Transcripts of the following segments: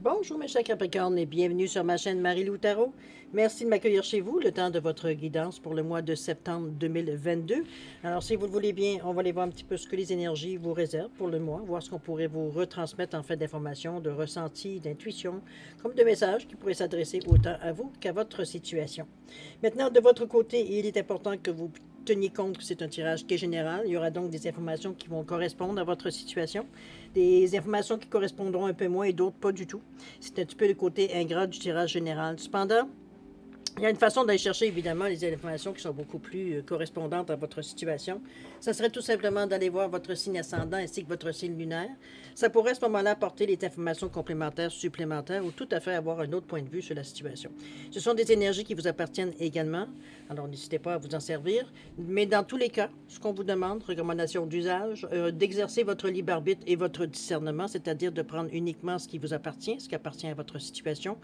Bonjour mes chers Capricornes et bienvenue sur ma chaîne Marie-Lou Tarot. Merci de m'accueillir chez vous, le temps de votre guidance pour le mois de septembre 2022. Alors si vous le voulez bien, on va aller voir un petit peu ce que les énergies vous réservent pour le mois, voir ce qu'on pourrait vous retransmettre en fait d'informations, de ressentis, d'intuitions, comme de messages qui pourraient s'adresser autant à vous qu'à votre situation. Maintenant, de votre côté, il est important que vous teniez compte que c'est un tirage qui est général. Il y aura donc des informations qui vont correspondre à votre situation, des informations qui correspondront un peu moins et d'autres pas du tout. C'est un petit peu le côté ingrat du tirage général. Cependant, il y a une façon d'aller chercher, évidemment, les informations qui sont beaucoup plus correspondantes à votre situation. Ça serait tout simplement d'aller voir votre signe ascendant ainsi que votre signe lunaire. Ça pourrait à ce moment-là apporter des informations complémentaires, supplémentaires ou tout à fait avoir un autre point de vue sur la situation. Ce sont des énergies qui vous appartiennent également, alors n'hésitez pas à vous en servir. Mais dans tous les cas, ce qu'on vous demande, recommandation d'usage, d'exercer votre libre arbitre et votre discernement, c'est-à-dire de prendre uniquement ce qui vous appartient, ce qui appartient à votre situation,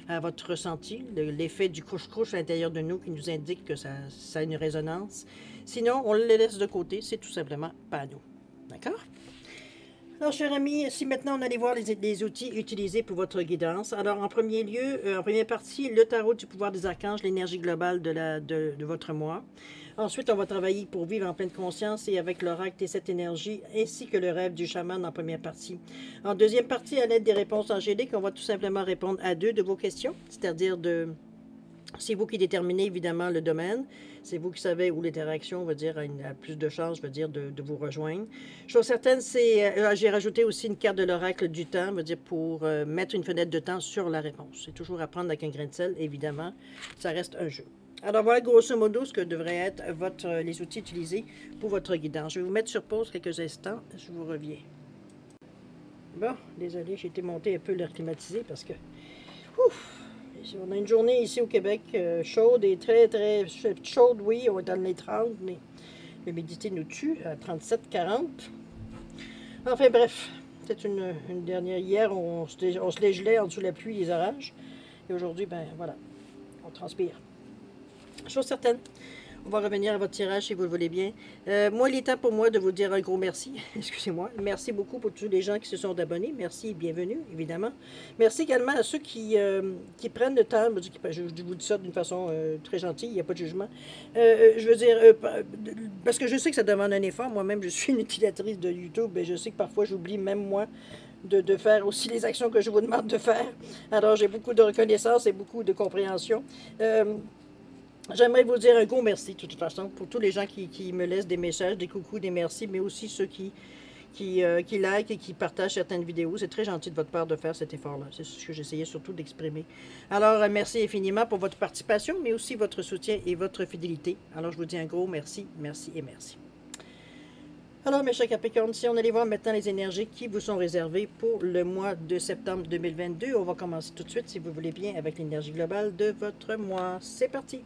à votre ressenti, l'effet du couche-couche à l'intérieur de nous qui nous indique que ça a une résonance. Sinon, on le laisse de côté, c'est tout simplement pas à nous. D'accord? Alors, chers amis, si maintenant on allait voir les outils utilisés pour votre guidance. Alors, en premier lieu, en première partie, le tarot du pouvoir des archanges, l'énergie globale de votre mois. Ensuite, on va travailler pour vivre en pleine conscience et avec l'oracle et cette énergie, ainsi que le rêve du chaman en première partie. En deuxième partie, à l'aide des réponses angéliques, on va tout simplement répondre à deux de vos questions, c'est-à-dire c'est vous qui déterminez évidemment le domaine. C'est vous qui savez où l'interaction, va dire, a plus de chances, veut dire, de vous rejoindre. Chose certaine, j'ai rajouté aussi une carte de l'oracle du temps, veut dire, pour mettre une fenêtre de temps sur la réponse. C'est toujours à prendre avec un grain de sel, évidemment. Ça reste un jeu. Alors voilà grosso modo ce que devraient être les outils utilisés pour votre guidance. Je vais vous mettre sur pause quelques instants. Je vous reviens. Bon, désolé, j'ai été monté un peu l'air climatisé parce que... Ouf! On a une journée ici au Québec chaude et très très chaude, oui, on est dans les 30, mais l'humidité nous tue à 37-40. Enfin bref, c'est une dernière. Hier, on se les gelait en dessous de la pluie et les orages. Et aujourd'hui, ben voilà, on transpire. Chose certaine, on va revenir à votre tirage si vous le voulez bien. Moi, il est temps pour moi de vous dire un gros merci. Excusez-moi. Merci beaucoup pour tous les gens qui se sont abonnés. Merci et bienvenue, évidemment. Merci également à ceux qui prennent le temps. Je vous dis ça d'une façon très gentille, il n'y a pas de jugement. Je veux dire, parce que je sais que ça demande un effort. Moi-même, je suis une utilisatrice de YouTube et je sais que parfois, j'oublie même moi de faire aussi les actions que je vous demande de faire. Alors, j'ai beaucoup de reconnaissance et beaucoup de compréhension. J'aimerais vous dire un gros merci, de toute façon, pour tous les gens qui me laissent des messages, des coucous, des merci, mais aussi ceux qui like et qui partagent certaines vidéos. C'est très gentil de votre part de faire cet effort-là. C'est ce que j'essayais surtout d'exprimer. Alors, merci infiniment pour votre participation, mais aussi votre soutien et votre fidélité. Alors, je vous dis un gros merci, merci et merci. Alors, mes chers Capricornes, si on allait voir maintenant les énergies qui vous sont réservées pour le mois de septembre 2022, on va commencer tout de suite, si vous voulez bien, avec l'énergie globale de votre mois. C'est parti!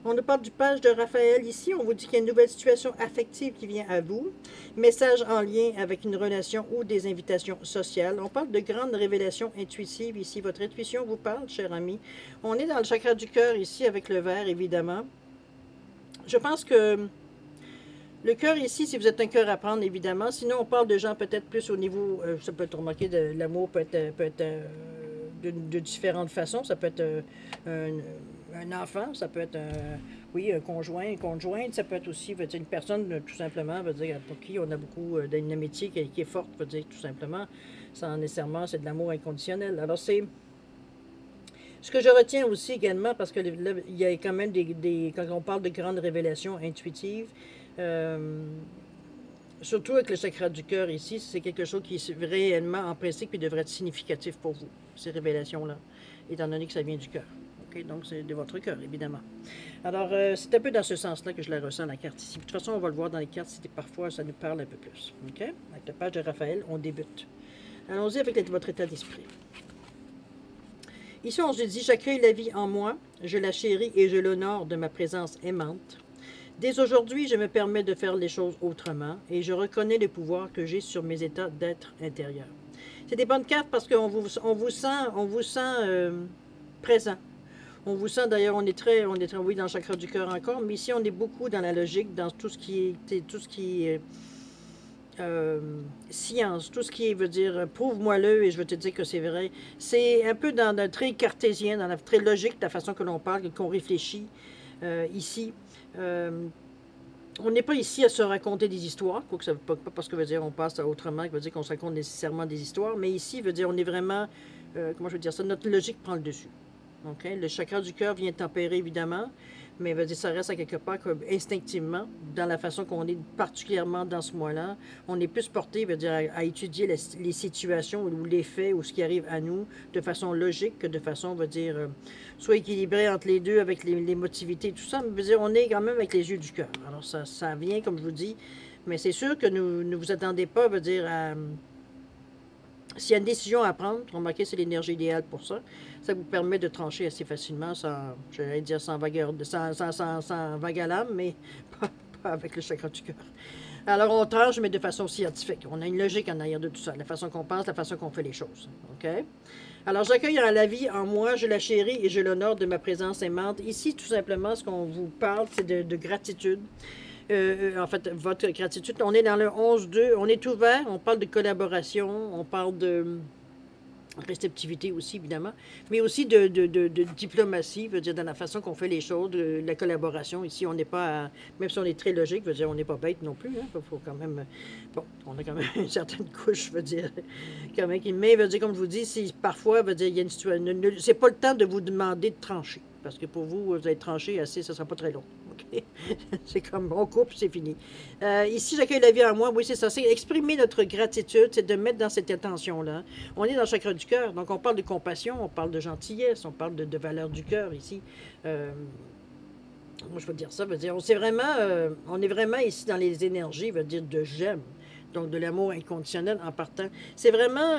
On nous parle du page de Raphaël ici. On vous dit qu'il y a une nouvelle situation affective qui vient à vous. Message en lien avec une relation ou des invitations sociales. On parle de grandes révélations intuitives ici. Votre intuition vous parle, cher ami. On est dans le chakra du cœur ici avec le vert, évidemment. Je pense que le cœur ici, si vous êtes un cœur à prendre, évidemment. Sinon, on parle de gens peut-être plus au niveau... ça peut être remarqué, l'amour peut être de différentes façons. Ça peut être un enfant, ça peut être oui, un conjoint, une conjointe, ça peut être aussi veut dire, une personne tout simplement, veut dire, pour qui on a beaucoup d'une amitié qui est forte, veut dire tout simplement, sans nécessairement, c'est de l'amour inconditionnel. Alors c'est ce que je retiens aussi également, parce que là, il y a quand même quand on parle de grandes révélations intuitives, surtout avec le chakra du cœur ici, c'est quelque chose qui est réellement en principe et devrait être significatif pour vous, ces révélations-là, étant donné que ça vient du cœur. Donc, c'est de votre cœur, évidemment. Alors, c'est un peu dans ce sens-là que je la ressens, la carte ici. De toute façon, on va le voir dans les cartes, si parfois ça nous parle un peu plus. OK? Avec la page de Raphaël, on débute. Allons-y avec votre état d'esprit. Ici, on se dit, j'accueille la vie en moi, je la chéris et je l'honore de ma présence aimante. Dès aujourd'hui, je me permets de faire les choses autrement et je reconnais le pouvoir que j'ai sur mes états d'être intérieur. C'est des bonnes cartes parce qu'on vous sent présent. On vous sent d'ailleurs, on est très, oui, dans le chakra du cœur encore, mais ici on est beaucoup dans la logique, dans tout ce qui est science, tout ce qui veut dire prouve-moi-le et je vais te dire que c'est vrai. C'est un peu dans le trait cartésien, dans la très logique, la façon que l'on parle, qu'on réfléchit ici. Euh, on n'est pas ici à se raconter des histoires, quoi que ça veut pas parce que veut dire on passe à autrement, qui veut dire qu'on se raconte nécessairement des histoires, mais ici veut dire on est vraiment, comment je veux dire ça, notre logique prend le dessus. Okay? Le chakra du cœur vient tempérer évidemment, mais veut dire, ça reste à quelque part comme instinctivement, dans la façon qu'on est particulièrement dans ce mois-là. On est plus porté veut dire, à étudier les situations ou les faits ou ce qui arrive à nous de façon logique que de façon, veut dire, soit équilibrée entre les deux avec les motivités, tout ça. Mais veut dire, on est quand même avec les yeux du cœur. Alors ça vient, comme je vous dis, mais c'est sûr que ne vous attendez pas, veut dire, à s'il y a une décision à prendre, remarquez, c'est l'énergie idéale pour ça. Ça vous permet de trancher assez facilement, sans, j'allais dire sans vague, sans vague à l'âme, mais pas avec le chakra du cœur. Alors on tranche, mais de façon scientifique. On a une logique en arrière de tout ça, la façon qu'on pense, la façon qu'on fait les choses. OK? Alors j'accueille en la vie en moi, je la chéris et je l'honore de ma présence aimante. Ici, tout simplement, ce qu'on vous parle, c'est de gratitude. En fait, votre gratitude. On est dans le 11-2, on est ouvert, on parle de collaboration, on parle de réceptivité aussi, évidemment, mais aussi de diplomatie, veut dire dans la façon qu'on fait les choses, de la collaboration. Ici, on n'est pas, même si on est très logique, veut dire on n'est pas bête non plus. Hein, faut quand même, bon, on a quand même une certaine couche, veut dire, quand même. Mais veut dire, comme je vous dis, si parfois, veut dire, il y a une situation, c'est pas le temps de vous demander de trancher, parce que pour vous, vous allez trancher assez, ça sera pas très long. Okay? C'est comme on coupe, c'est fini. Ici, j'accueille la vie en moi. Oui, c'est ça. C'est exprimer notre gratitude, c'est de mettre dans cette intention-là. On est dans le chakra du cœur, donc on parle de compassion, on parle de gentillesse, on parle de valeur du cœur ici. Moi, je veux dire ça, veut dire, on est vraiment ici dans les énergies, veut dire de j'aime, donc de l'amour inconditionnel en partant. C'est vraiment,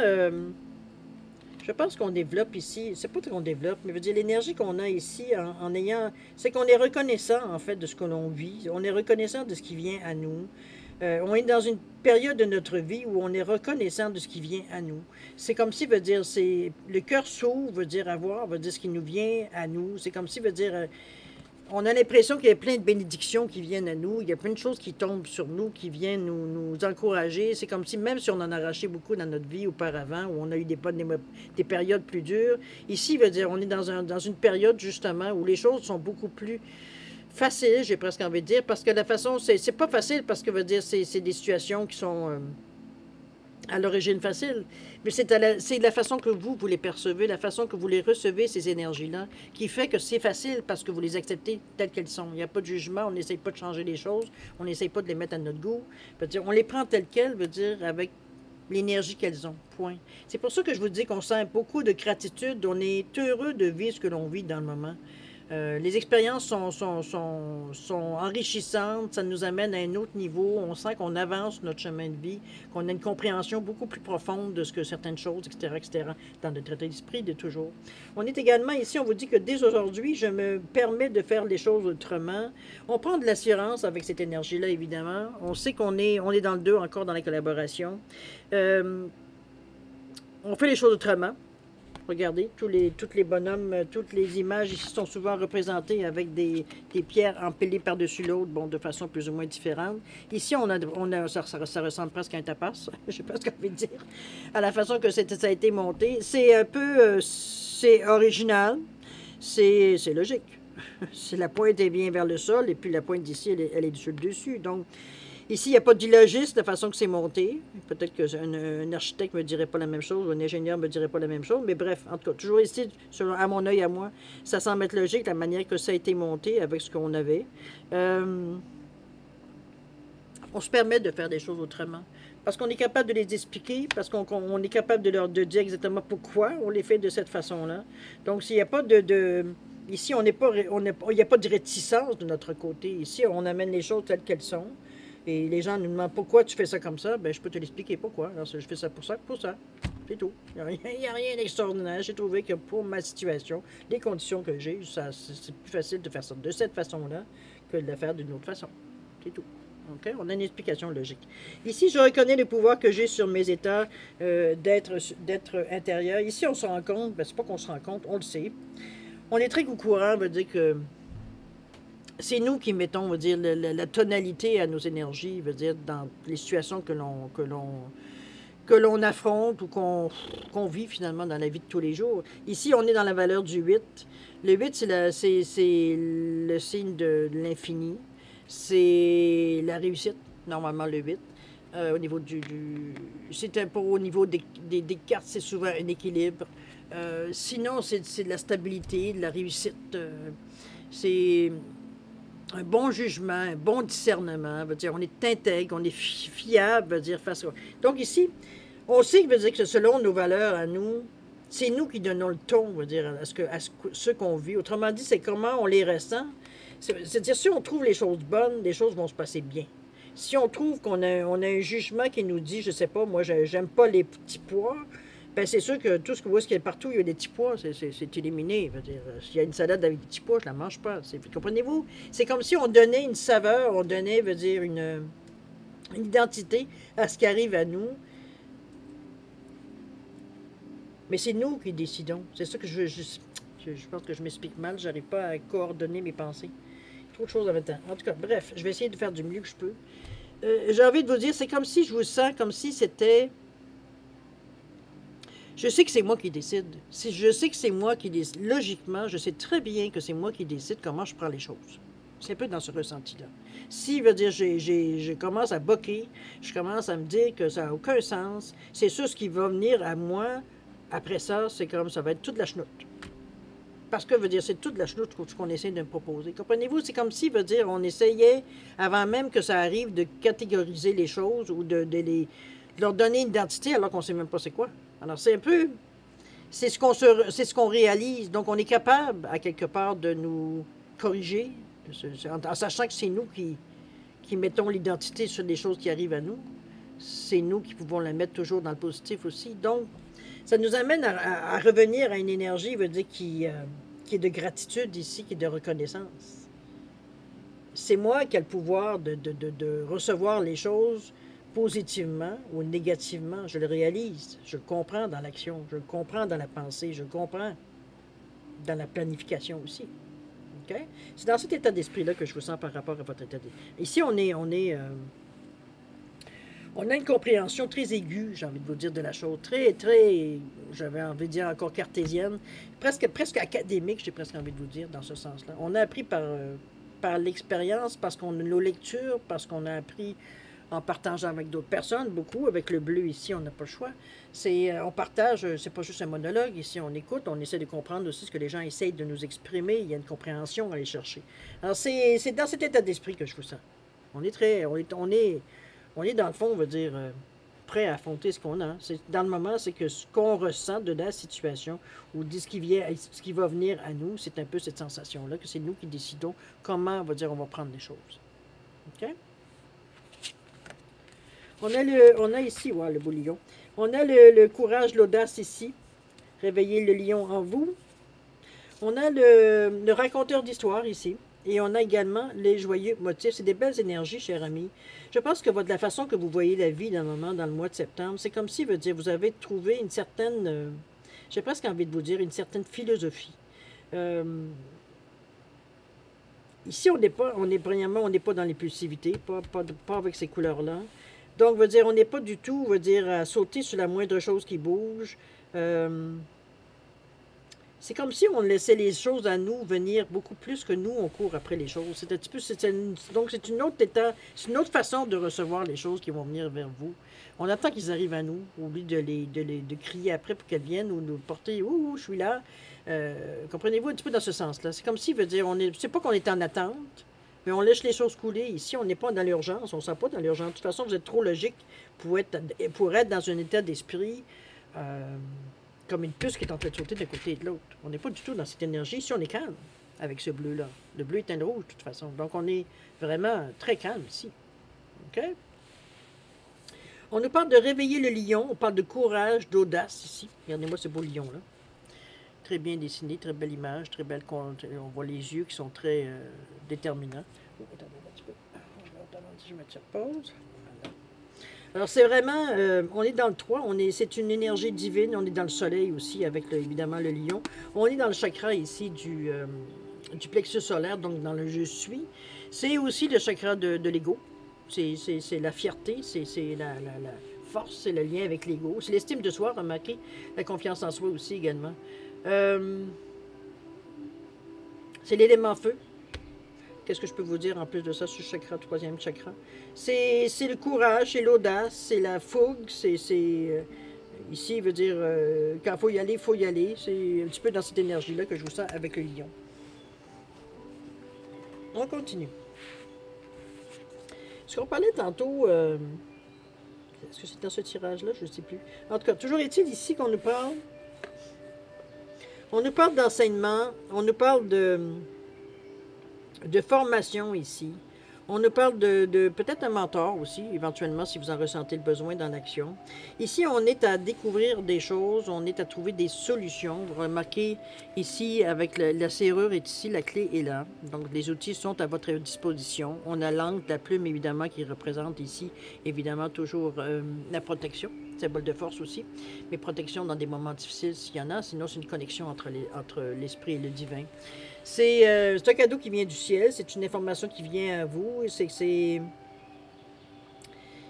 je pense qu'on développe ici, c'est pas qu'on développe, mais veut dire l'énergie qu'on a ici en ayant, c'est qu'on est reconnaissant en fait de ce que l'on vit, on est reconnaissant de ce qui vient à nous. On est dans une période de notre vie où on est reconnaissant de ce qui vient à nous. C'est comme si, veut dire, c'est le cœur s'ouvre, veut dire avoir, veut dire ce qui nous vient à nous. C'est comme si, veut dire, on a l'impression qu'il y a plein de bénédictions qui viennent à nous, il y a plein de choses qui tombent sur nous, qui viennent nous encourager. C'est comme si, même si on en a arraché beaucoup dans notre vie auparavant, où on a eu des périodes plus dures, ici, veut dire, on est dans une période, justement, où les choses sont beaucoup plus faciles, j'ai presque envie de dire, parce que la façon, c'est pas facile, parce que, veut dire, c'est des situations qui sont à l'origine facile, mais c'est la façon que vous les percevez, la façon que vous les recevez, ces énergies-là, qui fait que c'est facile parce que vous les acceptez telles qu'elles sont. Il n'y a pas de jugement, on n'essaye pas de changer les choses, on n'essaye pas de les mettre à notre goût. Veut dire, on les prend telles quelles, veut dire, avec l'énergie qu'elles ont, point. C'est pour ça que je vous dis qu'on sent beaucoup de gratitude, on est heureux de vivre ce que l'on vit dans le moment. Les expériences sont enrichissantes, ça nous amène à un autre niveau, on sent qu'on avance notre chemin de vie, qu'on a une compréhension beaucoup plus profonde de ce que certaines choses, etc., dans notre état d'esprit de toujours. On est également ici, on vous dit que dès aujourd'hui, je me permets de faire les choses autrement. On prend de l'assurance avec cette énergie-là, évidemment. On sait qu'on est dans le 2 encore dans la collaboration. On fait les choses autrement. Regardez, tous les bonhommes, toutes les images ici sont souvent représentées avec des pierres empilées par-dessus l'autre, bon, de façon plus ou moins différente. Ici, ça ressemble presque à un tapas, je sais pas ce qu'on veut dire, à la façon que ça a été monté. C'est un peu, c'est original, c'est logique. La pointe est bien vers le sol, et puis la pointe d'ici, elle est sur le dessus, donc... Ici, il n'y a pas d'illogisme de façon que c'est monté. Peut-être qu'un architecte ne me dirait pas la même chose, ou un ingénieur ne me dirait pas la même chose, mais bref, en tout cas, toujours ici, à mon œil, à moi, ça semble être logique, la manière que ça a été monté avec ce qu'on avait. On se permet de faire des choses autrement. Parce qu'on est capable de les expliquer, parce qu'on est capable de dire exactement pourquoi on les fait de cette façon-là. Donc, s'il n'y a pas ici, il n'y a pas de réticence de notre côté. Ici, on amène les choses telles qu'elles sont. Et les gens nous demandent pourquoi tu fais ça comme ça. Ben, je peux te l'expliquer pourquoi. Alors, je fais ça pour ça, pour ça. C'est tout. Il n'y a rien d'extraordinaire. J'ai trouvé que pour ma situation, les conditions que j'ai, c'est plus facile de faire ça de cette façon-là que de le faire d'une autre façon. C'est tout. Okay? On a une explication logique. Ici, je reconnais le pouvoir que j'ai sur mes états d'être intérieur. Ici, on se rend compte, ben, c'est pas qu'on se rend compte, on le sait. On est très au courant, veut dire que c'est nous qui mettons, on va dire, la tonalité à nos énergies, veut dire, dans les situations que l'on affronte ou qu'on vit finalement dans la vie de tous les jours. Ici, on est dans la valeur du 8. Le 8, c'est le signe de l'infini. C'est la réussite, normalement le 8. Au niveau c'est un peu au niveau des cartes, c'est souvent un équilibre. Sinon, c'est de la stabilité, de la réussite. C'est un bon jugement, un bon discernement. Veut dire, on est intègre, on est fiable, veut dire, face à... Donc ici, on sait que, veut dire que selon nos valeurs à nous, c'est nous qui donnons le ton, veut dire, à ce qu'on vit. Autrement dit, c'est comment on les ressent. C'est-à-dire, si on trouve les choses bonnes, les choses vont se passer bien. Si on trouve on a un jugement qui nous dit, je sais pas, moi, j'aime pas les petits pois, ben c'est sûr que tout ce que vous voyez, qu'il y a partout, il y a des petits pois, c'est éliminé. S'il y a une salade avec des petits pois, je la mange pas. Comprenez-vous? C'est comme si on donnait une saveur, on donnait, veut dire, une identité à ce qui arrive à nous. Mais c'est nous qui décidons. C'est ça que je pense que je m'explique mal. J'arrive pas à coordonner mes pensées. Trop de choses en même temps. En tout cas, bref, je vais essayer de faire du mieux que je peux. J'ai envie de vous dire, c'est comme si je vous sens, comme si c'était... Je sais que c'est moi qui décide. Je sais que c'est moi qui décide. Logiquement, je sais très bien que c'est moi qui décide comment je prends les choses. C'est un peu dans ce ressenti-là. Si, veut dire, je commence à boquer, je commence à me dire que ça n'a aucun sens, c'est sûr ce qui va venir à moi, après ça, c'est comme ça va être toute la chenoute. Parce que, veut dire, c'est toute la chenoute qu'on essaie de me proposer. Comprenez-vous? C'est comme si, veut dire, on essayait, avant même que ça arrive, de catégoriser les choses ou de leur donner une identité alors qu'on ne sait même pas c'est quoi. Alors, c'est un peu... C'est ce qu'on réalise. Donc, on est capable, à quelque part, de nous corriger, en sachant que c'est nous qui mettons l'identité sur les choses qui arrivent à nous. C'est nous qui pouvons la mettre toujours dans le positif aussi. Donc, ça nous amène à revenir à une énergie, veut dire, qui est de gratitude ici, qui est de reconnaissance. C'est moi qui ai le pouvoir de recevoir les choses positivement ou négativement. Je le réalise, je le comprends dans l'action, je le comprends dans la pensée, je le comprends dans la planification aussi. Okay? C'est dans cet état d'esprit-là que je vous sens par rapport à votre état d'esprit. Ici, on a une compréhension très aiguë, j'ai envie de vous dire, de la chose. Très, j'avais envie de dire encore cartésienne. Presque académique, j'ai presque envie de vous dire, dans ce sens-là. On a appris par l'expérience, parce qu'on a nos lectures, parce qu'on a appris en partageant avec d'autres personnes, beaucoup. Avec le bleu ici, on n'a pas le choix. On partage, c'est pas juste un monologue. Ici, on écoute, on essaie de comprendre aussi ce que les gens essayent de nous exprimer. Il y a une compréhension à aller chercher. Alors, c'est dans cet état d'esprit que je vous sens. On est dans le fond, on va dire, prêt à affronter ce qu'on a. Dans le moment, c'est que ce qu'on ressent de la situation ou de ce qui va venir à nous, c'est un peu cette sensation-là, que c'est nous qui décidons comment, on va dire, on va prendre les choses. OK? On a ici, ouais, le beau lion. On a le courage, l'audace ici. Réveiller le lion en vous. On a le raconteur d'histoire ici. Et on a également les joyeux motifs. C'est des belles énergies, chers amis. Je pense que la façon que vous voyez la vie dans le moment, dans le mois de septembre, c'est comme si, veut dire, vous avez trouvé une certaine, j'ai presque envie de vous dire, une certaine philosophie. Ici, on n'est pas dans l'impulsivité, pas avec ces couleurs-là. Donc, veut dire, on n'est pas du tout, veut dire, à sauter sur la moindre chose qui bouge. C'est comme si on laissait les choses à nous venir beaucoup plus que nous, on court après les choses. C'est un petit peu, donc c'est une autre façon de recevoir les choses qui vont venir vers vous. On attend qu'ils arrivent à nous, au lieu de crier après pour qu'elles viennent ou nous porter, ouh, je suis là. Comprenez-vous un petit peu dans ce sens-là. C'est comme si, veut dire, c'est pas qu'on est en attente, mais on laisse les choses couler. Ici, on n'est pas dans l'urgence, on ne sent pas dans l'urgence. De toute façon, vous êtes trop logique pour être dans un état d'esprit comme une puce qui est en train de sauter d'un côté et de l'autre. On n'est pas du tout dans cette énergie. Ici, on est calme avec ce bleu-là. Le bleu est un rouge, de toute façon. Donc, on est vraiment très calme ici. OK? On nous parle de réveiller le lion. On parle de courage, d'audace ici. Regardez-moi ce beau lion-là. Très bien dessiné, très belle image, très belle. On voit les yeux qui sont très déterminants. Oh, attendez un petit peu. Je vais mettre sur pause. Alors, c'est vraiment, on est dans le 3, c'est une énergie divine, on est dans le soleil aussi, avec évidemment le lion. On est dans le chakra ici du plexus solaire, donc dans le je suis. C'est aussi le chakra de l'ego. C'est la fierté, c'est la force, c'est le lien avec l'ego. C'est l'estime de soi, remarquez. La confiance en soi aussi également. C'est l'élément feu. Qu'est-ce que je peux vous dire en plus de ça sur le chakra, troisième chakra? C'est le courage, c'est l'audace, c'est la fougue, ici, il veut dire, quand il faut y aller, il faut y aller. C'est un petit peu dans cette énergie-là que je vous sens avec le lion. On continue. Ce qu'on parlait tantôt, est-ce que c'est dans ce tirage-là? Je ne sais plus. En tout cas, toujours est-il ici qu'on nous parle. On nous parle d'enseignement, on nous parle de formation ici. On nous parle de peut-être un mentor aussi, éventuellement, si vous en ressentez le besoin dans l'action. Ici, on est à découvrir des choses, on est à trouver des solutions. Vous remarquez ici, avec la serrure est ici, la clé est là. Donc, les outils sont à votre disposition. On a l'encre, la plume, évidemment, qui représente ici, évidemment, toujours la protection. Symbole de force aussi, mais protection dans des moments difficiles s'il y en a, sinon c'est une connexion entre l'esprit et le divin. C'est un cadeau qui vient du ciel, c'est une information qui vient à vous,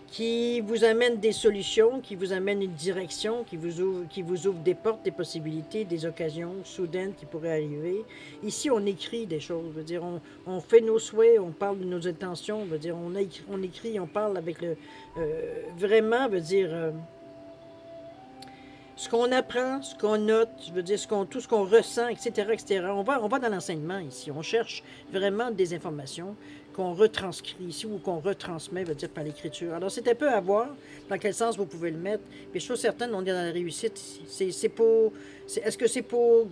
qui vous amène des solutions, qui vous amène une direction, qui vous ouvre des portes, des possibilités, des occasions soudaines qui pourraient arriver. Ici, on écrit des choses, je veux dire, on fait nos souhaits, on parle de nos intentions, je veux dire, on écrit, on parle avec le... vraiment, je veux dire... ce qu'on apprend, ce qu'on note, je veux dire, tout ce qu'on ressent, etc., etc. On va dans l'enseignement ici. On cherche vraiment des informations qu'on retranscrit ici ou qu'on retransmet, je veux dire, par l'écriture. Alors, c'est un peu à voir dans quel sens vous pouvez le mettre. Mais je suis certaine, on est dans la réussite ici. Est-ce que c'est pour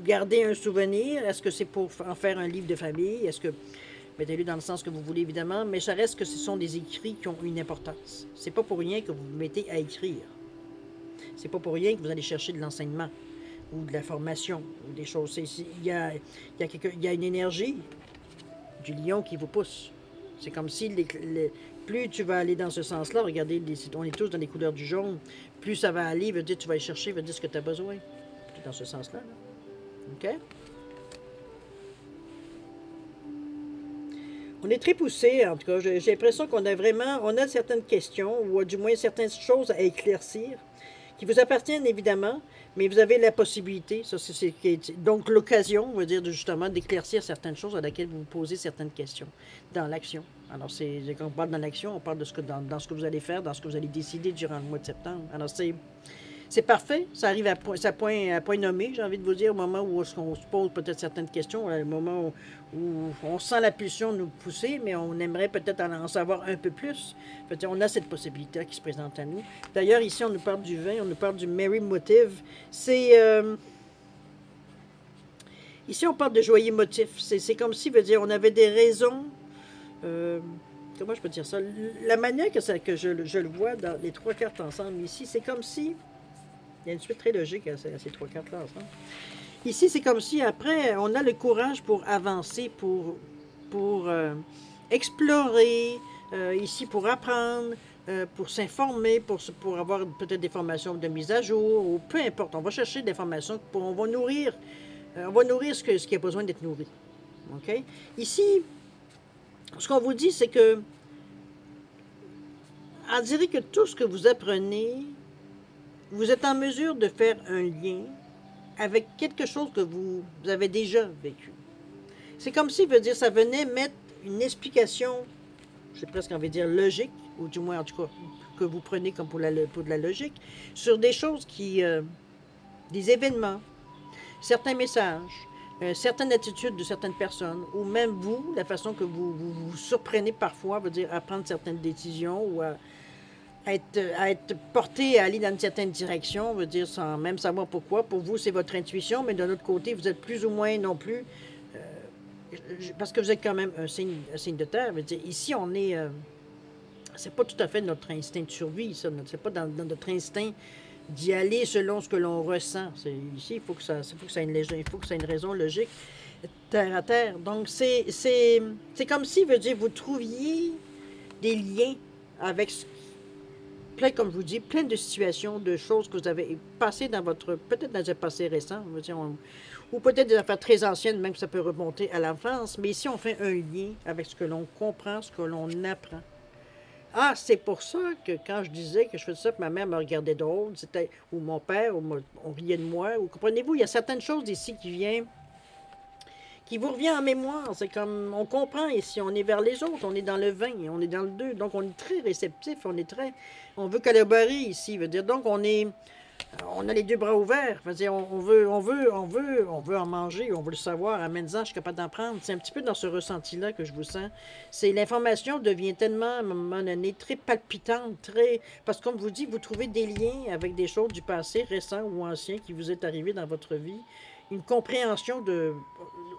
garder un souvenir? Est-ce que c'est pour en faire un livre de famille? Est-ce que... mettez-le dans le sens que vous voulez, évidemment, mais ça reste que ce sont des écrits qui ont une importance. C'est pas pour rien que vous vous mettez à écrire. C'est pas pour rien que vous allez chercher de l'enseignement ou de la formation ou des choses. Il y a une énergie du lion qui vous pousse. C'est comme si plus tu vas aller dans ce sens-là, regardez, on est tous dans les couleurs du jaune, plus ça va aller, veut dire tu vas aller chercher, veut dire ce que tu as besoin. C'est dans ce sens-là. OK? On est très poussé, en tout cas. J'ai l'impression qu'on a certaines questions, ou du moins certaines choses à éclaircir, qui vous appartiennent évidemment, mais vous avez la possibilité, donc l'occasion, on va dire, justement, d'éclaircir certaines choses à laquelle vous vous posez certaines questions dans l'action. Alors, quand on parle dans l'action, on parle dans ce que vous allez faire, dans ce que vous allez décider durant le mois de septembre. Alors, c'est parfait, ça arrive à point nommé, j'ai envie de vous dire, au moment où on se pose peut-être certaines questions, au moment où on sent la pulsion nous pousser, mais on aimerait peut-être en savoir un peu plus. On a cette possibilité qui se présente à nous. D'ailleurs, ici, on nous parle du vin, on nous parle du Merry Motive. Ici, on parle de joyeux motif. C'est comme si, veut dire, on avait des raisons... comment je peux dire ça? La manière que je le vois dans les trois cartes ensemble ici, c'est comme si... Il y a une suite très logique à ces trois cartes-là ensemble. Ici, c'est comme si, après, on a le courage pour avancer, pour explorer, ici, pour apprendre, pour s'informer, pour avoir peut-être des formations de mise à jour, ou peu importe. On va chercher des formations, on va nourrir ce qui a besoin d'être nourri. OK? Ici, ce qu'on vous dit, c'est que, on dirait que tout ce que vous apprenez, vous êtes en mesure de faire un lien avec quelque chose que vous avez déjà vécu. C'est comme si, veut dire, ça venait mettre une explication, j'ai presque envie de dire logique, ou du moins en tout cas que vous prenez comme pour de la logique, sur des choses des événements, certains messages, certaines attitudes de certaines personnes, ou même vous, la façon que vous surprenez parfois, veut dire à prendre certaines décisions ou à être porté à aller dans une certaine direction, veut dire sans même savoir pourquoi. Pour vous, c'est votre intuition, mais de l'autre côté, vous êtes plus ou moins non plus, parce que vous êtes quand même un signe de terre. Veut dire, ici, on est, c'est pas tout à fait notre instinct de survie, ça. C'est pas dans notre instinct d'y aller selon ce que l'on ressent. Ici, il faut que ça ait une raison logique, terre à terre. Donc, c'est comme si, veut dire, vous trouviez des liens avec plein, comme je vous dis, plein de situations, de choses que vous avez passées dans votre, peut-être dans un passé récent, on va dire, ou peut-être des affaires très anciennes, même ça peut remonter à l'enfance. Mais ici, on fait un lien avec ce que l'on comprend, ce que l'on apprend. Ah, c'est pour ça que quand je disais que je faisais ça, que ma mère me regardait drôle, c'était, ou mon père, on riait de moi, ou comprenez-vous, il y a certaines choses ici qui vous revient en mémoire. C'est comme, on comprend ici, on est vers les autres, on est dans le 20, on est dans le 2, donc on est très réceptif, on veut collaborer ici, veut dire, donc on a les deux bras ouverts, veut dire, on veut en manger, on veut le savoir, amène-en, je suis capable d'en prendre. C'est un petit peu dans ce ressenti-là que je vous sens. C'est l'information devient tellement, à un moment donné, très palpitante, parce que comme je vous dis, vous trouvez des liens avec des choses du passé, récent ou ancien, qui vous est arrivé dans votre vie, une compréhension de...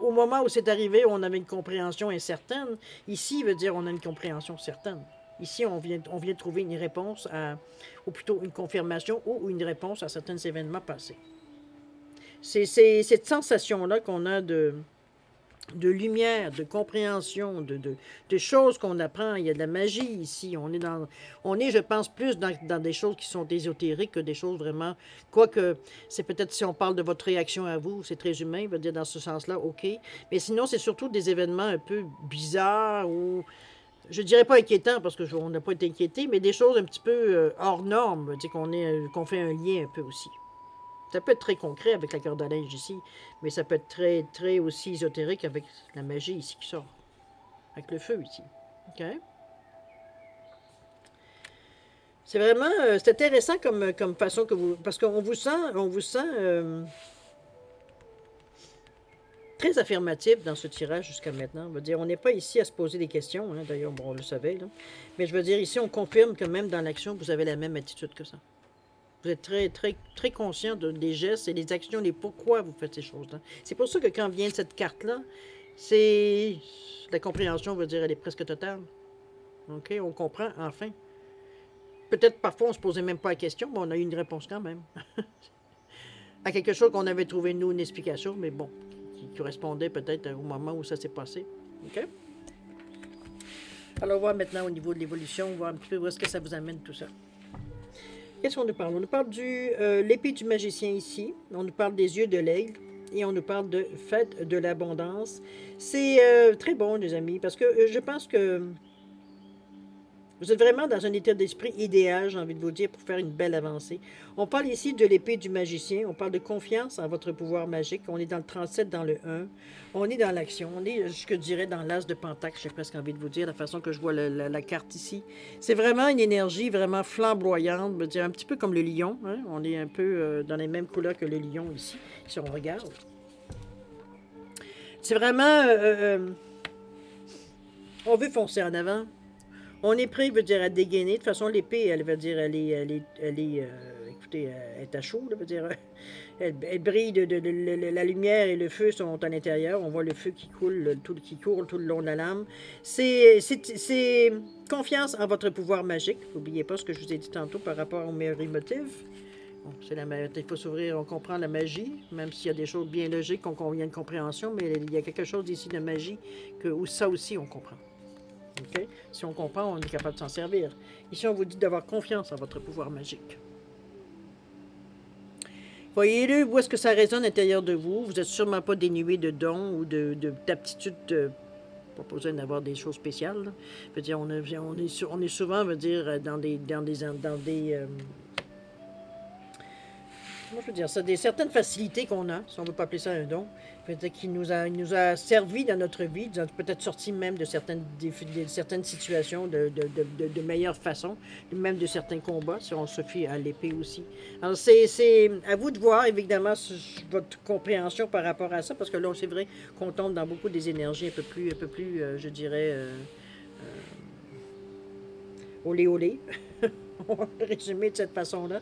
Au moment où c'est arrivé, on avait une compréhension incertaine. Ici, veut dire on a une compréhension certaine. Ici, on vient de trouver une réponse, ou plutôt une confirmation ou une réponse à certains événements passés. C'est cette sensation-là qu'on a de lumière, de compréhension, de choses qu'on apprend. Il y a de la magie ici. On est, je pense, plus dans des choses qui sont ésotériques que des choses vraiment... Quoique, c'est peut-être si on parle de votre réaction à vous, c'est très humain, veut dire dans ce sens-là, OK. Mais sinon, c'est surtout des événements un peu bizarres ou... Je ne dirais pas inquiétants parce qu'on n'a pas été inquiété, mais des choses un petit peu hors normes, qu'on fait un lien un peu aussi. Ça peut être très concret avec la corde à linge ici, mais ça peut être très, très aussi ésotérique avec la magie ici qui sort. Avec le feu ici. OK? C'est vraiment... c'est intéressant comme façon que vous... Parce qu'on vous sent très affirmatif dans ce tirage jusqu'à maintenant. On va dire, on n'est pas ici à se poser des questions, hein, d'ailleurs, bon, on le savait, là. Mais je veux dire, ici, on confirme que même dans l'action, vous avez la même attitude que ça. Vous êtes très, très, très conscient des gestes et des actions, des pourquoi vous faites ces choses-là. C'est pour ça que quand vient cette carte-là, c'est... La compréhension, veut dire, elle est presque totale. OK? On comprend, enfin. Peut-être, parfois, on se posait même pas la question, mais on a eu une réponse quand même. À quelque chose qu'on avait trouvé, nous, une explication, mais bon, qui correspondait peut-être au moment où ça s'est passé. OK? Alors, on va maintenant au niveau de l'évolution, voir un petit peu où est-ce que ça vous amène tout ça. Qu'est-ce qu'on nous parle? On nous parle de l'épée du magicien ici. On nous parle des yeux de l'aigle. Et on nous parle de fête de l'abondance. C'est très bon, les amis, parce que je pense que vous êtes vraiment dans un état d'esprit idéal, j'ai envie de vous dire, pour faire une belle avancée. On parle ici de l'épée du magicien. On parle de confiance en votre pouvoir magique. On est dans le 37, dans le 1. On est dans l'action. On est, je dirais, dans l'as de Pentacle, j'ai presque envie de vous dire, la façon que je vois la carte ici. C'est vraiment une énergie vraiment flamboyante, je veux dire, un petit peu comme le lion. Hein? On est un peu dans les mêmes couleurs que le lion ici, si on regarde. C'est vraiment... on veut foncer en avant. On est prêt, veut dire, à dégainer. De toute façon, l'épée, elle veut dire, écoutez, elle est à chaud, là, veut dire, elle brille, la lumière et le feu sont à l'intérieur. On voit le feu qui coule, qui court tout le long de la lame. C'est confiance en votre pouvoir magique. N'oubliez pas ce que je vous ai dit tantôt par rapport au Mary Motive. Bon, il faut s'ouvrir, on comprend la magie, même s'il y a des choses bien logiques qu'on convient de compréhension, mais il y a quelque chose ici de magie où ça aussi on comprend. Okay? Si on comprend, on est capable de s'en servir. Ici, on vous dit d'avoir confiance en votre pouvoir magique. Voyez-le, où est-ce que ça résonne à l'intérieur de vous. Vous n'êtes sûrement pas dénué de dons ou d'aptitudes. Pas besoin d'avoir des choses spéciales. Là. Veut dire, on est souvent, veut dire, dans des moi, je veux dire, ça, certaines facilités qu'on a, si on ne veut pas appeler ça un don, peut-être qu'il nous a servi dans notre vie, peut-être sorti même de certaines situations de meilleure façon, même de certains combats, si on se fie à l'épée aussi. Alors, c'est à vous de voir, évidemment, votre compréhension par rapport à ça, parce que là, c'est vrai qu'on tombe dans beaucoup des énergies un peu plus je dirais, olé olé. On va le résumer de cette façon-là.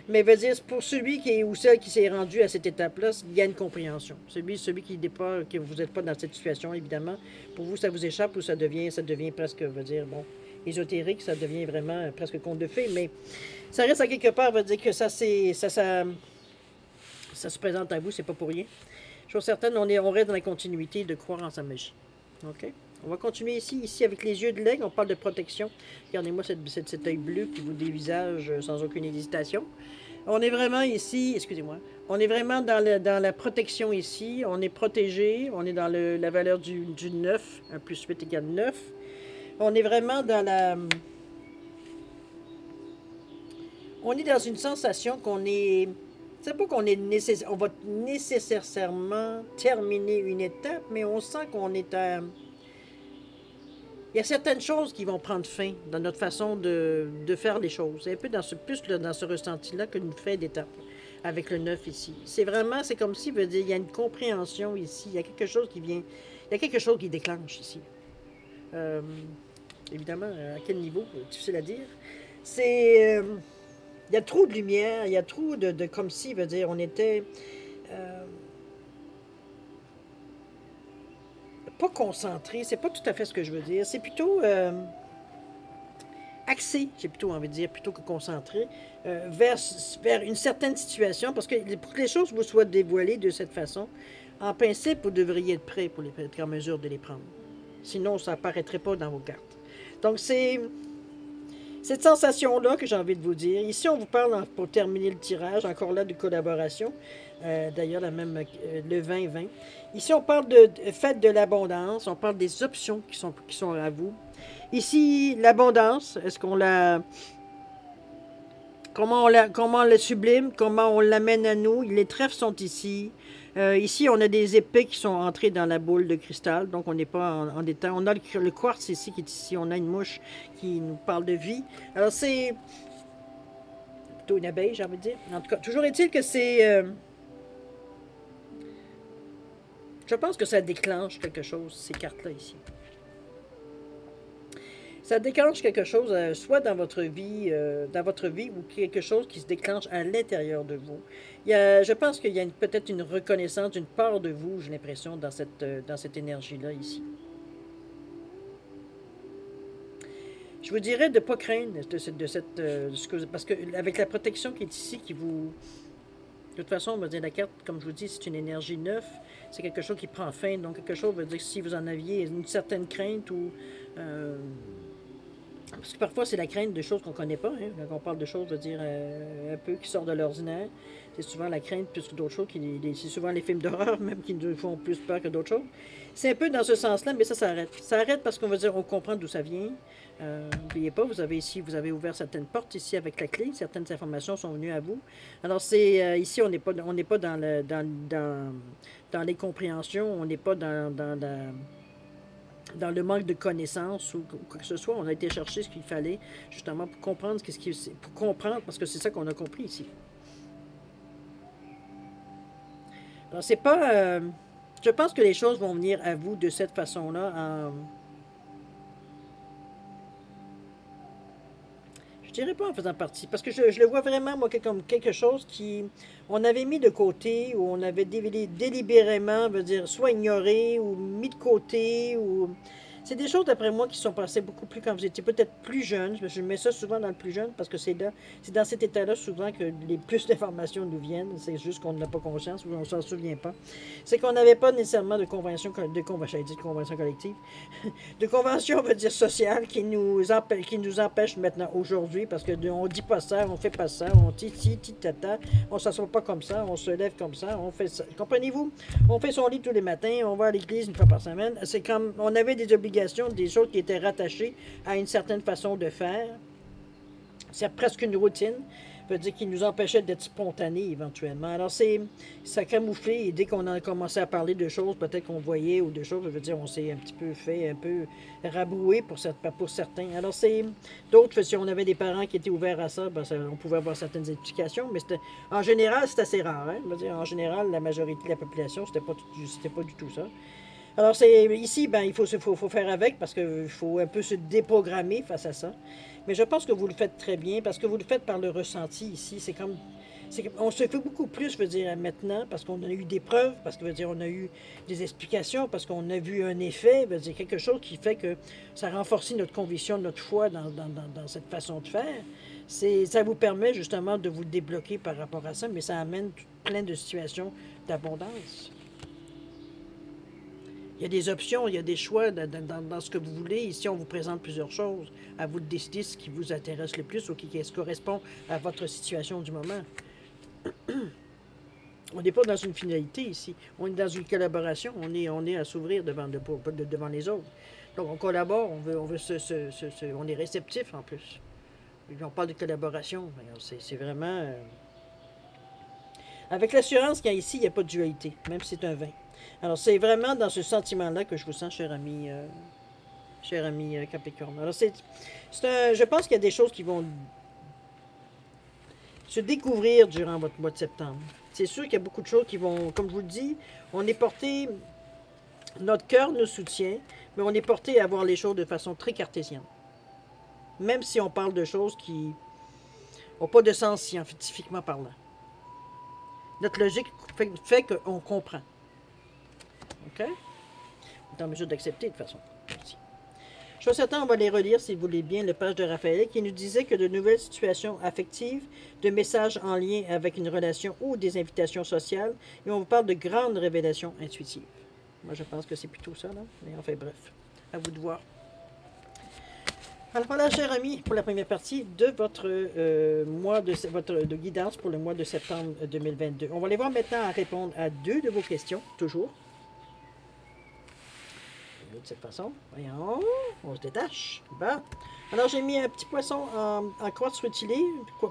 Mais veut dire, pour celui ou celle qui s'est rendu à cette étape-là, il y a une compréhension. Celui qui n'est pas, que vous n'êtes pas dans cette situation, évidemment, pour vous, ça vous échappe ou ça devient presque, veut dire, bon, ésotérique, ça devient vraiment presque conte de fées, mais ça reste à quelque part, veut dire que ça se présente à vous, c'est pas pour rien. Chose certaine, on reste dans la continuité de croire en sa magie. OK? On va continuer ici avec les yeux de l'aigle, on parle de protection. Regardez-moi cet œil bleu qui vous dévisage sans aucune hésitation. On est vraiment ici, excusez-moi, on est vraiment dans la protection ici. On est protégé, on est dans la valeur du 9, 1 plus 8 égale 9. On est vraiment dans la... On est dans une sensation qu'on est... C'est pas qu'on est on va nécessairement terminer une étape, mais on sent qu'on est à... Il y a certaines choses qui vont prendre fin dans notre façon de faire les choses. C'est un peu plus dans ce ressenti-là qu'une fin d'étape avec le 9 ici. C'est vraiment, c'est comme si, veut dire, il y a une compréhension ici. Il y a quelque chose qui vient, il y a quelque chose qui déclenche ici. Évidemment, à quel niveau, difficile à dire. C'est... il y a trop de lumière, il y a trop de comme si, veut dire, on était... pas concentré, c'est pas tout à fait ce que je veux dire. C'est plutôt axé, j'ai plutôt envie de dire, plutôt que concentré, vers une certaine situation, parce que pour que les choses vous soient dévoilées de cette façon, en principe, vous devriez être prêt pour être en mesure de les prendre. Sinon, ça n'apparaîtrait pas dans vos cartes. Donc, c'est cette sensation-là que j'ai envie de vous dire. Ici, on vous parle, pour terminer le tirage, encore là, de collaboration. D'ailleurs, le 20-20. Ici, on parle de fête de l'abondance. On parle des options qui sont à vous. Ici, l'abondance, est-ce qu'on la... Comment on la sublime? Comment on l'amène à nous? Les trèfles sont ici. Ici, on a des épées qui sont entrées dans la boule de cristal. Donc, on n'est pas en état. On a le quartz ici qui est ici. On a une mouche qui nous parle de vie. Alors, c'est plutôt une abeille, j'ai envie de dire. En tout cas, toujours est-il que c'est... je pense que ça déclenche quelque chose, ces cartes-là ici. Ça déclenche quelque chose, soit dans votre vie ou quelque chose qui se déclenche à l'intérieur de vous. Je pense qu'il y a peut-être une reconnaissance d'une part de vous, j'ai l'impression, dans cette énergie-là ici. Je vous dirais de ne pas craindre parce que avec la protection qui est ici, qui vous... De toute façon, on va dire la carte, comme je vous dis, c'est une énergie neuve, c'est quelque chose qui prend fin, donc quelque chose veut dire que si vous en aviez une certaine crainte ou... parce que parfois, c'est la crainte de choses qu'on ne connaît pas. Hein. Quand on parle de choses, je veux dire, un peu qui sortent de l'ordinaire, c'est souvent la crainte plus que d'autres choses. C'est souvent les films d'horreur, même, qui nous font plus peur que d'autres choses. C'est un peu dans ce sens-là, mais ça s'arrête. Ça arrête parce qu'on va dire, on comprend d'où ça vient. N'oubliez pas, vous avez ouvert certaines portes ici avec la clé. Certaines informations sont venues à vous. Alors, c'est ici, on n'est pas dans les compréhensions, on n'est pas dans le manque de connaissances ou quoi que ce soit. On a été chercher ce qu'il fallait justement pour comprendre pour comprendre, parce que c'est ça qu'on a compris ici. Alors, c'est pas... je pense que les choses vont venir à vous de cette façon-là. Je dirais pas en faisant partie, parce que je le vois vraiment, moi, comme quelque chose on avait mis de côté, ou on avait délibérément, veut dire, soit ignoré, ou mis de côté, ou... C'est des choses, d'après moi, qui sont passées beaucoup plus quand vous étiez peut-être plus jeune. Je mets ça souvent dans le plus jeune, parce que c'est dans cet état-là, souvent, que les plus d'informations nous viennent. C'est juste qu'on n'a pas conscience, ou on ne s'en souvient pas. C'est qu'on n'avait pas nécessairement de convention collective, de convention, on va dire, sociale, qui nous empêche maintenant, aujourd'hui, parce qu'on dit pas ça, on fait pas ça, on tata, on s'assoit pas comme ça, on se lève comme ça, on fait ça. Comprenez-vous? On fait son lit tous les matins, on va à l'église une fois par semaine. C'est comme, on avait des obligations, des choses qui étaient rattachées à une certaine façon de faire. C'est presque une routine, veut dire qu'il nous empêchait d'être spontanés éventuellement. Alors ça camouflé, et dès qu'on a commencé à parler de choses, peut-être qu'on voyait, ou de choses, je veux dire, on s'est un petit peu fait, un peu rabroué pour certains. Alors d'autres, si on avait des parents qui étaient ouverts à ça, ben on pouvait avoir certaines explications, mais en général, c'est assez rare. Hein? Je veux dire, en général, la majorité de la population, c'était pas du tout ça. Alors, ici, ben, il faut faire avec, parce qu'il faut un peu se déprogrammer face à ça. Mais je pense que vous le faites très bien, parce que vous le faites par le ressenti ici. On se fait beaucoup plus, je veux dire, maintenant, parce qu'on a eu des preuves, parce que, veut dire, on a eu des explications, parce qu'on a vu un effet, veut dire, quelque chose qui fait que ça renforce notre conviction, notre foi dans cette façon de faire. Ça vous permet justement de vous débloquer par rapport à ça, mais ça amène plein de situations d'abondance. Il y a des options, il y a des choix dans ce que vous voulez. Ici, on vous présente plusieurs choses. À vous de décider ce qui vous intéresse le plus ou qui correspond à votre situation du moment. On n'est pas dans une finalité ici. On est dans une collaboration. On est à s'ouvrir devant les autres. Donc, on collabore, on est réceptif en plus. Et puis, on parle de collaboration. C'est vraiment... Avec l'assurance qu'il y a ici, il n'y a pas de dualité, même si c'est un 20. Alors, c'est vraiment dans ce sentiment-là que je vous sens, cher ami Capricorne. Alors, je pense qu'il y a des choses qui vont se découvrir durant votre mois de septembre. C'est sûr qu'il y a beaucoup de choses qui vont, comme je vous le dis, on est porté, notre cœur nous soutient, mais on est porté à voir les choses de façon très cartésienne. Même si on parle de choses qui n'ont pas de sens scientifiquement parlant. Notre logique fait qu'on comprend. OK? On est en mesure d'accepter de toute façon. Merci. Chose certaine, on va les relire, si vous voulez bien, le page de Raphaël, qui nous disait que de nouvelles situations affectives, de messages en lien avec une relation ou des invitations sociales, et on vous parle de grandes révélations intuitives. Moi, je pense que c'est plutôt ça, là. Mais enfin, bref, à vous de voir. Alors voilà, chers amis, pour la première partie de votre mois de guidance pour le mois de septembre 2022. On va aller voir maintenant à répondre à 2 de vos questions, toujours. De cette façon. Voyons, on se détache. Bon. Alors, j'ai mis un petit poisson en quartz rutilé,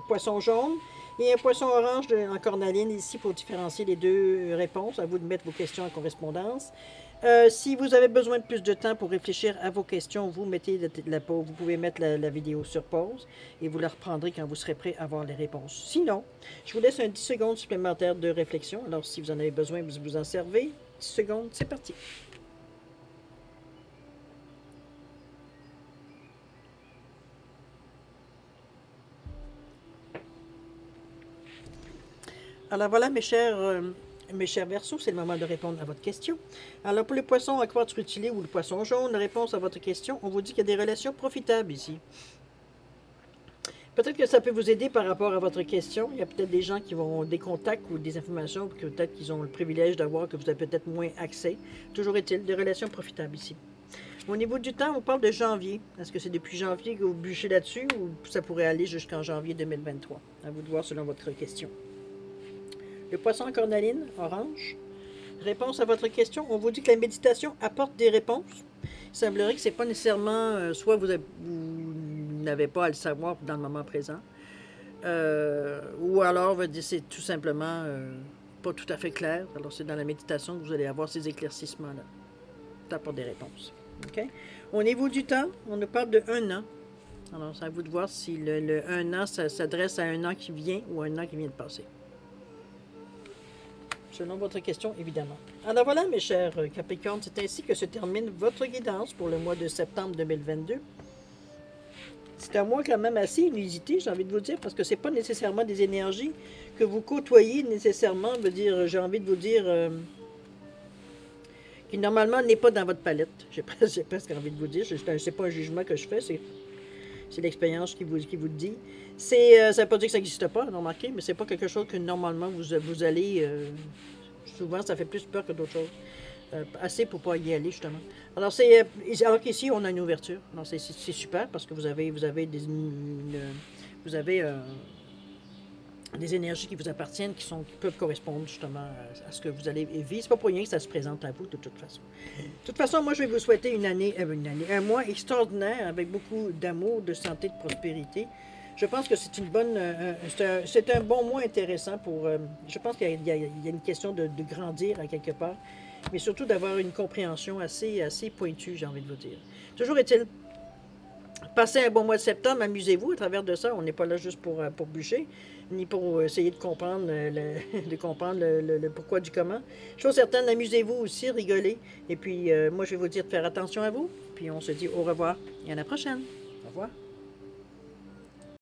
poisson jaune, et un poisson orange en cornaline ici pour différencier les 2 réponses. À vous de mettre vos questions en correspondance. Si vous avez besoin de plus de temps pour réfléchir à vos questions, vous mettez la pause. Vous pouvez mettre la vidéo sur pause et vous la reprendrez quand vous serez prêt à avoir les réponses. Sinon, je vous laisse un 10 secondes supplémentaires de réflexion. Alors, si vous en avez besoin, vous vous en servez. 10 secondes, c'est parti. Alors voilà, mes chers Verseaux, c'est le moment de répondre à votre question. Alors pour le poisson à quartz rutilé ou le poisson jaune, la réponse à votre question, on vous dit qu'il y a des relations profitables ici. Peut-être que ça peut vous aider par rapport à votre question. Il y a peut-être des gens qui vont des contacts ou des informations que peut-être qu'ils ont le privilège d'avoir, que vous avez peut-être moins accès. Toujours est-il, des relations profitables ici. Au niveau du temps, on parle de janvier. Est-ce que c'est depuis janvier que vous bûchez là-dessus ou ça pourrait aller jusqu'en janvier 2023? À vous de voir selon votre question. Le poisson en cornaline, orange. Réponse à votre question, on vous dit que la méditation apporte des réponses. Il semblerait que ce n'est pas nécessairement, soit vous n'avez pas à le savoir dans le moment présent, ou alors c'est tout simplement pas tout à fait clair. Alors c'est dans la méditation que vous allez avoir ces éclaircissements-là. Ça apporte des réponses. Okay? Au niveau du temps, on nous parle de 1 an. Alors c'est à vous de voir si le 1 an s'adresse à un an qui vient ou un an qui vient de passer. Selon votre question, évidemment. Alors voilà, mes chers Capricornes, c'est ainsi que se termine votre guidance pour le mois de septembre 2022. C'est un mois quand même assez inusité, j'ai envie de vous dire, parce que ce n'est pas nécessairement des énergies que vous côtoyez nécessairement, j'ai envie de vous dire, qui normalement n'est pas dans votre palette. J'ai presque envie de vous dire, c'est pas un jugement que je fais, c'est l'expérience qui vous le dit. Ça ne veut pas dire que ça n'existe pas, remarquez, mais c'est pas quelque chose que normalement vous allez... souvent, ça fait plus peur que d'autres choses. Assez pour ne pas y aller, justement. Alors qu'ici, on a une ouverture. Alors, c'est super parce que vous avez des énergies qui vous appartiennent, qui peuvent correspondre justement à ce que vous allez vivre. C'est pas pour rien que ça se présente à vous, de toute façon. De toute façon, moi, je vais vous souhaiter un mois extraordinaire avec beaucoup d'amour, de santé, de prospérité. Je pense que c'est c'est un bon mois intéressant pour... je pense qu'il y a une question de grandir à quelque part, mais surtout d'avoir une compréhension assez pointue, j'ai envie de vous dire. Toujours est-il, passez un bon mois de septembre, amusez-vous à travers de ça. On n'est pas là juste pour bûcher, ni pour essayer de comprendre le pourquoi du comment. Chose certaine, amusez-vous aussi, rigolez. Et puis, moi, je vais vous dire de faire attention à vous. Puis, on se dit au revoir et à la prochaine. Au revoir.